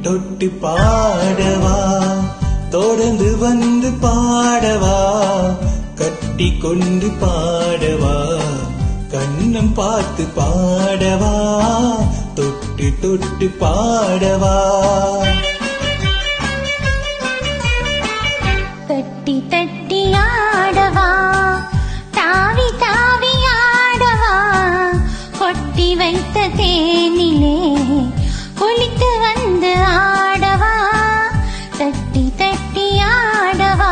தொட்டு பாடவா தொடர்ந்து வந்து பாடவா கட்டி கொண்டு பாடவா கண்ணம் பார்த்து பாடவா தொட்டு தொட்டு பாடவா தட்டி தட்டி ஆடவா தாவி தாவி ஆடவா கொட்டி வைத்த தேனிலே குளித்து வந்து ஆடவா தட்டி தட்டி ஆடவா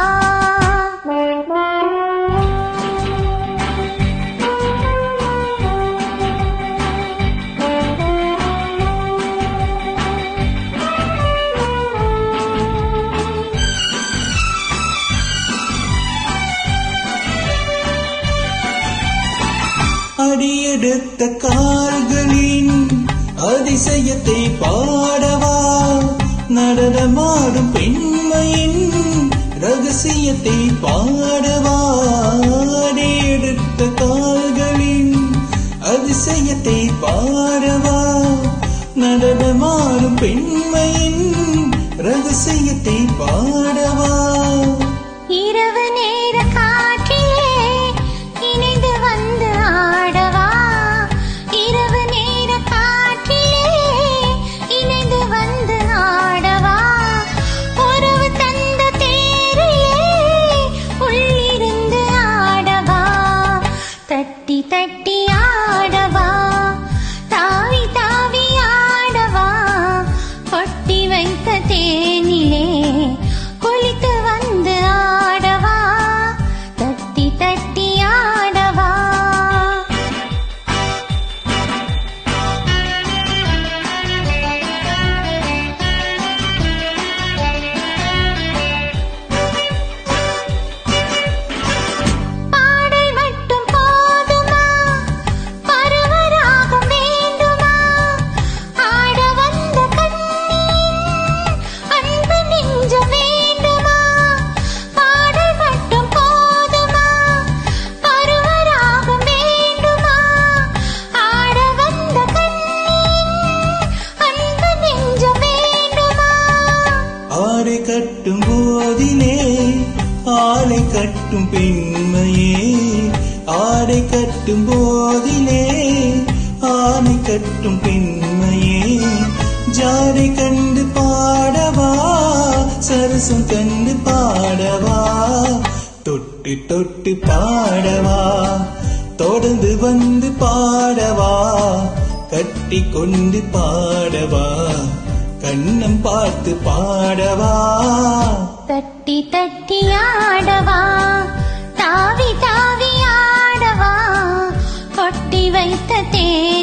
அடியெடுத்த கால்களின் அதிசயத்தை பாடவா நடனமாடும் பெண்மையின் ரகசியத்தை பாடவா அடியெடுத்த கால்களின் அதிசயத்தை பாடவா நடனமாடும் பெண்மையின் ரகசியத்தை பாடவா இரவு நேர காற்றிலே இணைந்து வந்து ஆடவா இரவு நேர காற்றிலே இணைந்து வந்து ஆடவா உறவு தந்த தேரையே உள்ளிருந்து ஆடவா தட்டி தட்டி ஆடவா தாவி தாவி ஆடவா கொட்டி வைத்த தேனிலே குளித்து வந்து ஆடவா தட்டி தட்டி ஆடவா பாடல் மட்டும் போதுமா பருவராகம் வேண்டுமா ஆட வந்த கண்ணின் அன்பு நெஞ்சம் வேண்டுமா பாடல் மட்டும் போதுமா பருவராகம் வேண்டுமா ஆட வந்த கண்ணின் அன்பு நெஞ்சம் வேண்டுமா ஆடை கட்டும் போதிலே ஆளை கட்டும் பெண்மையே ஆடை கட்டும் போதிலே ஆளை கட்டும் பெண்மையே ஜாடை கண்டு பாடவா சரசம் கண்டு பாடவா தொட்டு தொட்டு பாடவா தொடர்ந்து வந்து பாடவா கட்டி கொண்டு பாடவா கண்ணம் பார்த்து பாடவா தட்டி தட்டி ஆடவா தாவி தாவி ஆடவா கொட்டி வைத்த தேன்